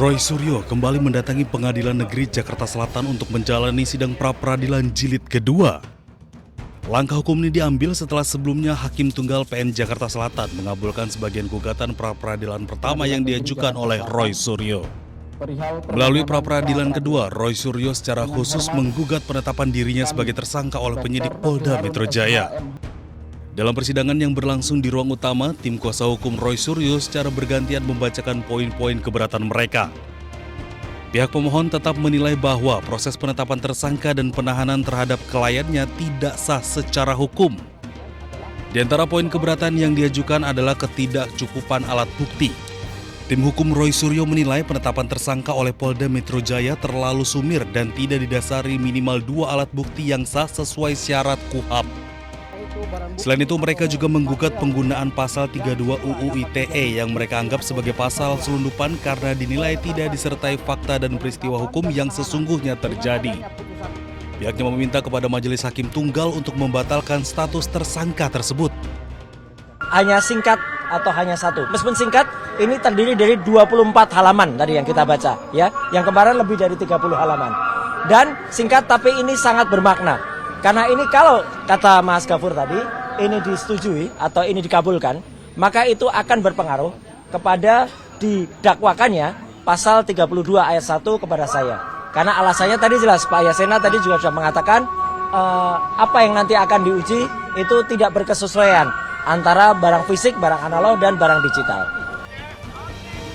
Roy Suryo kembali mendatangi Pengadilan Negeri Jakarta Selatan untuk menjalani sidang pra-peradilan jilid kedua. Langkah hukum ini diambil setelah sebelumnya Hakim Tunggal PN Jakarta Selatan mengabulkan sebagian gugatan pra-peradilan pertama yang diajukan oleh Roy Suryo. Melalui pra-peradilan kedua, Roy Suryo secara khusus menggugat penetapan dirinya sebagai tersangka oleh penyidik Polda Metro Jaya. Dalam persidangan yang berlangsung di ruang utama, tim kuasa hukum Roy Suryo secara bergantian membacakan poin-poin keberatan mereka. Pihak pemohon tetap menilai bahwa proses penetapan tersangka dan penahanan terhadap kliennya tidak sah secara hukum. Di antara poin keberatan yang diajukan adalah ketidakcukupan alat bukti. Tim hukum Roy Suryo menilai penetapan tersangka oleh Polda Metro Jaya terlalu sumir dan tidak didasari minimal 2 alat bukti yang sah sesuai syarat KUHP. Selain itu, mereka juga menggugat penggunaan pasal 32 UU ITE yang mereka anggap sebagai pasal selundupan karena dinilai tidak disertai fakta dan peristiwa hukum yang sesungguhnya terjadi. Pihaknya meminta kepada Majelis Hakim Tunggal untuk membatalkan status tersangka tersebut. Hanya singkat atau hanya satu. Meskipun singkat, ini terdiri dari 24 halaman tadi yang kita baca, ya. Yang kemarin lebih dari 30 halaman. Dan singkat tapi ini sangat bermakna. Karena ini kalau kata Mas Gafur tadi, ini disetujui atau ini dikabulkan, maka itu akan berpengaruh kepada didakwakannya pasal 32 ayat 1 kepada saya. Karena alasannya tadi jelas, Pak Yasena tadi juga sudah mengatakan apa yang nanti akan diuji itu tidak berkesesuaian antara barang fisik, barang analog, dan barang digital.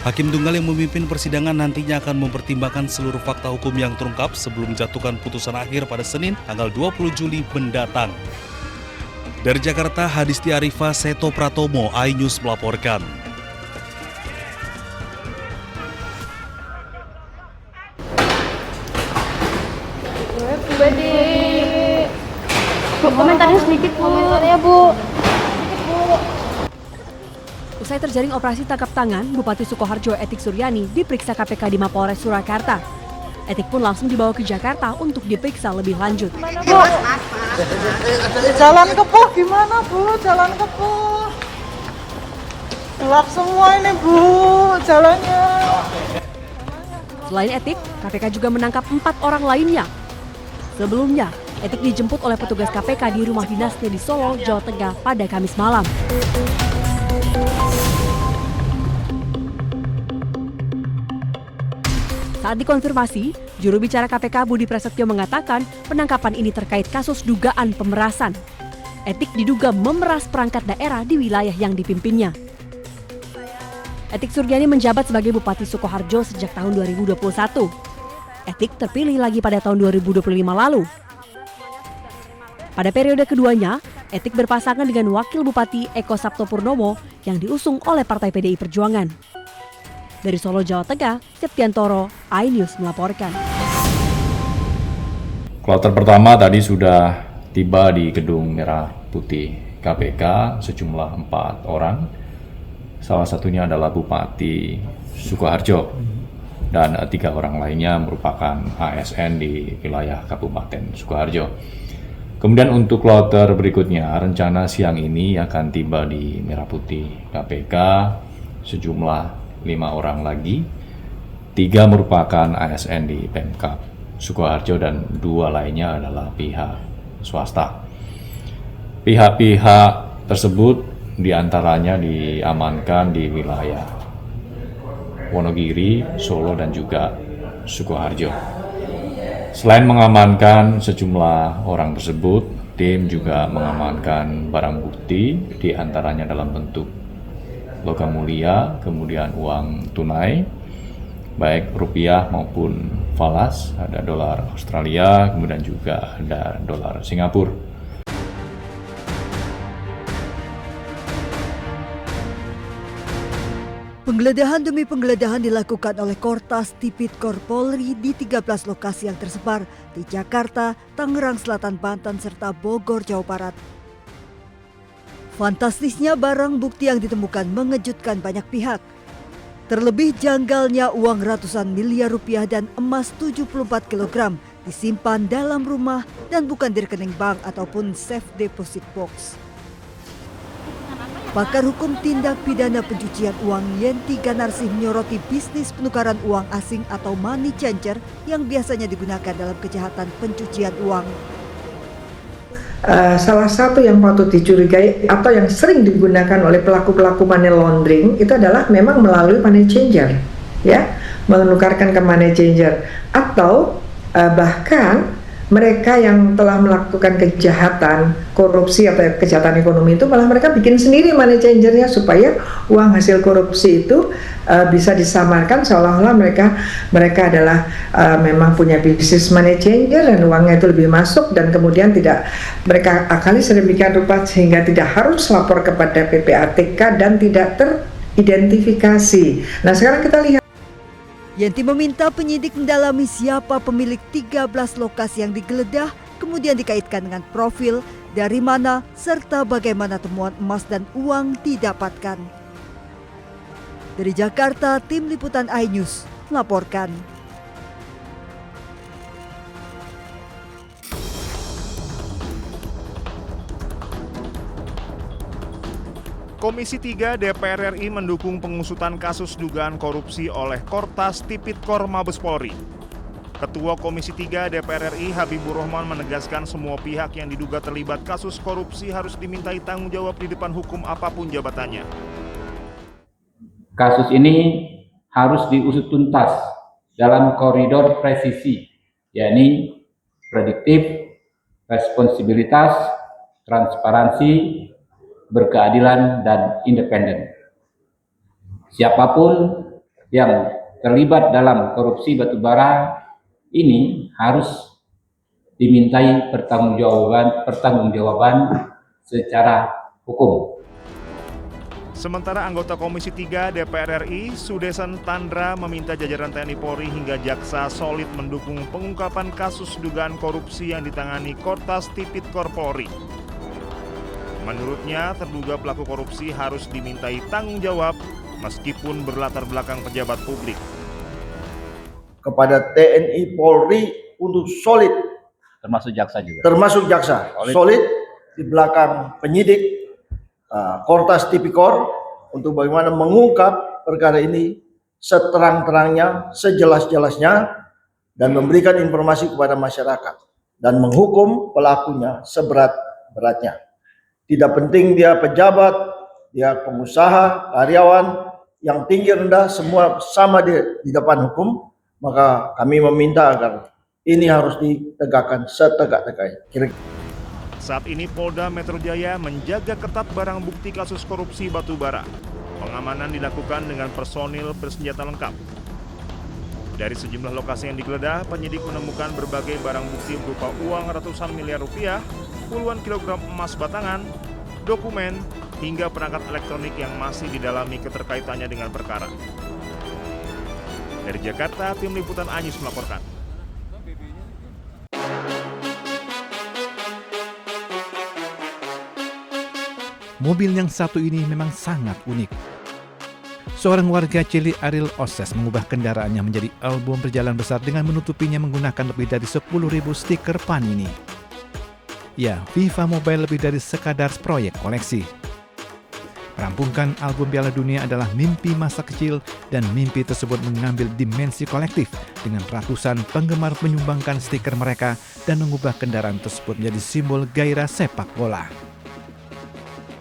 Hakim Tunggal yang memimpin persidangan nantinya akan mempertimbangkan seluruh fakta hukum yang terungkap sebelum menjatuhkan putusan akhir pada Senin tanggal 20 Juli mendatang. Dari Jakarta, Hadisti Arifa, Seto Pratomo, iNews melaporkan. Bu, komentarnya sedikit, Bu. Komentarnya, Bu. Usai terjaring operasi tangkap tangan, Bupati Sukoharjo Etik Suryani diperiksa KPK di Mapolres Surakarta. Etik pun langsung dibawa ke Jakarta untuk diperiksa lebih lanjut. Mana, Bu? Jalan Kepuh gimana, Bu? Jalan Kepuh. Gelap semua ini, Bu, jalannya. Selain Etik, KPK juga menangkap 4 orang lainnya. Sebelumnya, Etik dijemput oleh petugas KPK di rumah dinasnya di Solo, Jawa Tengah pada Kamis malam. Saat dikonfirmasi, juru bicara KPK Budi Prasetyo mengatakan penangkapan ini terkait kasus dugaan pemerasan. Etik diduga memeras perangkat daerah di wilayah yang dipimpinnya. Etik Suryani menjabat sebagai Bupati Sukoharjo sejak tahun 2021. Etik terpilih lagi pada tahun 2025 lalu. Pada periode keduanya, Etik berpasangan dengan Wakil Bupati Eko Sabto Purnomo yang diusung oleh Partai PDI Perjuangan. Dari Solo, Jawa Tengah, Septiantoro, iNews melaporkan. Kloter pertama tadi sudah tiba di Gedung Merah Putih KPK sejumlah 4 orang. Salah satunya adalah Bupati Sukoharjo dan 3 orang lainnya merupakan ASN di wilayah Kabupaten Sukoharjo. Kemudian untuk kloter berikutnya, rencana siang ini akan tiba di Merah Putih KPK sejumlah 5 orang lagi, 3 merupakan ASN di Pemkab Sukoharjo dan 2 lainnya adalah pihak swasta. Pihak-pihak tersebut diantaranya diamankan di wilayah Wonogiri, Solo dan juga Sukoharjo. Selain mengamankan sejumlah orang tersebut, tim juga mengamankan barang bukti diantaranya dalam bentuk logam mulia, kemudian uang tunai, baik rupiah maupun falas, ada dolar Australia, kemudian juga ada dolar Singapura. Penggeledahan demi penggeledahan dilakukan oleh Kortas Tipikor Polri di 13 lokasi yang tersebar di Jakarta, Tangerang Selatan, Banten, serta Bogor, Jawa Barat. Fantastisnya barang bukti yang ditemukan mengejutkan banyak pihak. Terlebih janggalnya uang ratusan miliar rupiah dan emas 74 kg disimpan dalam rumah dan bukan di rekening bank ataupun safe deposit box. Pakar hukum tindak pidana pencucian uang Yenti Ganarsih menyoroti bisnis penukaran uang asing atau money changer yang biasanya digunakan dalam kejahatan pencucian uang. Salah satu yang patut dicurigai atau yang sering digunakan oleh pelaku-pelaku money laundering itu adalah memang melalui money changer, ya, menukarkan ke money changer, atau bahkan mereka yang telah melakukan kejahatan korupsi atau kejahatan ekonomi itu malah mereka bikin sendiri money changernya supaya uang hasil korupsi itu bisa disamarkan seolah-olah mereka adalah memang punya bisnis money changer dan uangnya itu lebih masuk, dan kemudian tidak mereka akali sedemikian rupa sehingga tidak harus lapor kepada PPATK dan tidak teridentifikasi. Nah, sekarang kita lihat. Yenti meminta penyidik mendalami siapa pemilik 13 lokasi yang digeledah, kemudian dikaitkan dengan profil, dari mana, serta bagaimana temuan emas dan uang didapatkan. Dari Jakarta, Tim Liputan iNews melaporkan. Komisi 3 DPR RI mendukung pengusutan kasus dugaan korupsi oleh Kortas Tipikor Mabes Polri. Ketua Komisi 3 DPR RI Habibur Rahman menegaskan semua pihak yang diduga terlibat kasus korupsi harus dimintai tanggung jawab di depan hukum apapun jabatannya. Kasus ini harus diusut tuntas dalam koridor presisi, yakni prediktif, responsibilitas, transparansi, berkeadilan, dan independen. Siapapun yang terlibat dalam korupsi batubara ini harus dimintai pertanggungjawaban secara hukum. Sementara anggota Komisi 3 DPR RI, Sudesan Tandra, meminta jajaran TNI Polri hingga jaksa solid mendukung pengungkapan kasus dugaan korupsi yang ditangani Kortas Tipikor Polri. Menurutnya, terduga pelaku korupsi harus dimintai tanggung jawab meskipun berlatar belakang pejabat publik. Kepada TNI Polri untuk solid, Termasuk jaksa juga. termasuk jaksa, solid di belakang penyidik Kortas Tipikor untuk bagaimana mengungkap perkara ini seterang-terangnya, sejelas-jelasnya, dan memberikan informasi kepada masyarakat dan menghukum pelakunya seberat-beratnya. Tidak penting dia pejabat, dia pengusaha, karyawan, yang tinggi rendah semua sama di depan hukum, maka kami meminta agar ini harus ditegakkan setegak-tegaknya. Saat ini Polda Metro Jaya menjaga ketat barang bukti kasus korupsi batubara. Pengamanan dilakukan dengan personil bersenjata lengkap. Dari sejumlah lokasi yang digeledah, penyidik menemukan berbagai barang bukti berupa uang ratusan miliar rupiah, puluhan kilogram emas batangan, dokumen, hingga perangkat elektronik yang masih didalami keterkaitannya dengan perkara. Dari Jakarta, Tim Liputan iNews melaporkan. Mobil yang satu ini memang sangat unik. Seorang warga Cili Ariel Oses mengubah kendaraannya menjadi album berjalan besar dengan menutupinya menggunakan lebih dari 10.000 stiker Panini. Ya, FIFA Mobile lebih dari sekadar proyek koleksi. Merampungkan album Piala Dunia adalah mimpi masa kecil, dan mimpi tersebut mengambil dimensi kolektif dengan ratusan penggemar menyumbangkan stiker mereka dan mengubah kendaraan tersebut menjadi simbol gairah sepak bola.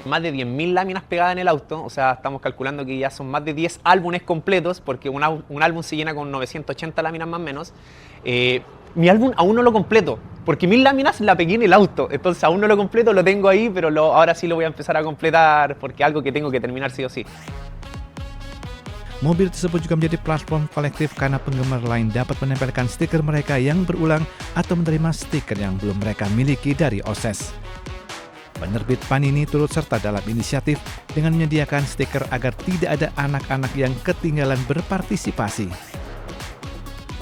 Más de 10.000 láminas pegadas en el auto, o sea, estamos calculando que ya son más de 10 álbumes completos, porque un álbum se llena con 980 láminas más o menos. Mi álbum aún no lo completo, porque 1.000 láminas la pegué en el auto, entonces aún no lo completo, lo tengo ahí, pero ahora sí lo voy a empezar a completar, porque es algo que tengo que terminar sí o sí. Mobil tersebut juga menjadi platform kolektif karena penggemar lain dapat menempelkan stiker mereka yang berulang atau menerima stiker yang belum mereka miliki dari Oses. Penerbit Panini turut serta dalam inisiatif dengan menyediakan stiker agar tidak ada anak-anak yang ketinggalan berpartisipasi.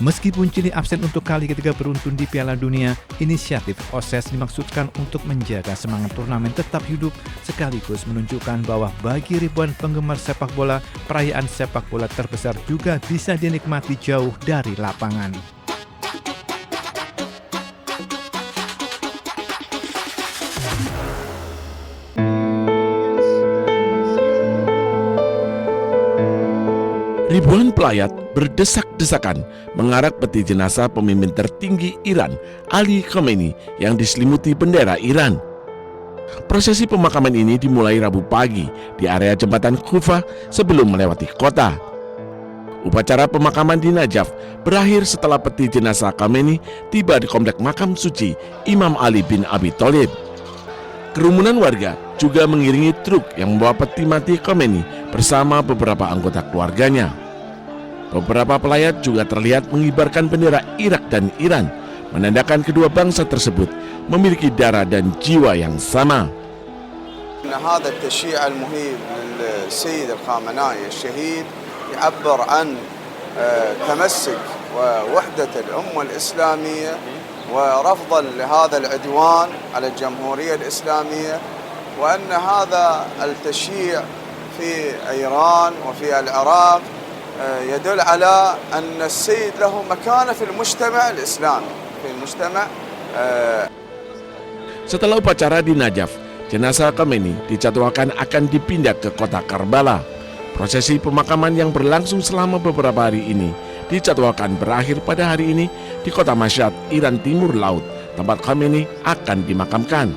Meskipun Chili absen untuk kali ketiga beruntun di Piala Dunia, inisiatif Oses dimaksudkan untuk menjaga semangat turnamen tetap hidup sekaligus menunjukkan bahwa bagi ribuan penggemar sepak bola, perayaan sepak bola terbesar juga bisa dinikmati jauh dari lapangan. Ribuan pelayat berdesak-desakan mengarak peti jenazah pemimpin tertinggi Iran, Ali Khamenei, yang diselimuti bendera Iran. Prosesi pemakaman ini dimulai Rabu pagi di area jembatan Kufa sebelum melewati kota. Upacara pemakaman di Najaf berakhir setelah peti jenazah Khamenei tiba di komplek makam suci Imam Ali bin Abi Thalib. Kerumunan warga juga mengiringi truk yang membawa peti mati Khamenei bersama beberapa anggota keluarganya. Beberapa pelayat juga terlihat mengibarkan bendera Irak dan Iran, menandakan kedua bangsa tersebut memiliki darah dan jiwa yang sama. هذا التشييع المهيب للسيد الخامنائي الشهيد يعبر عن تمسك ووحدة الأمة الإسلامية ورفضا لهذا العدوان على الجمهورية الإسلامية، وأن هذا التشييع في إيران وفي العراق يدل على أن السيد له مكانة في المجتمع الإسلامي في المجتمع. Setelah upacara di Najaf, jenazah Khamenei dijadwalkan akan dipindah ke kota Karbala. Prosesi pemakaman yang berlangsung selama beberapa hari ini dijadwalkan berakhir pada hari ini di kota Mashhad, Iran Timur Laut, tempat Khamenei akan dimakamkan.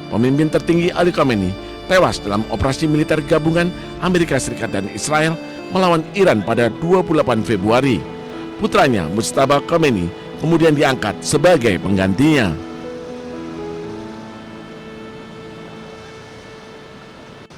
Pemimpin tertinggi Ali Khamenei tewas dalam operasi militer gabungan Amerika Serikat dan Israel melawan Iran pada 28 Februari. Putranya Mujtaba Khamenei kemudian diangkat sebagai penggantinya.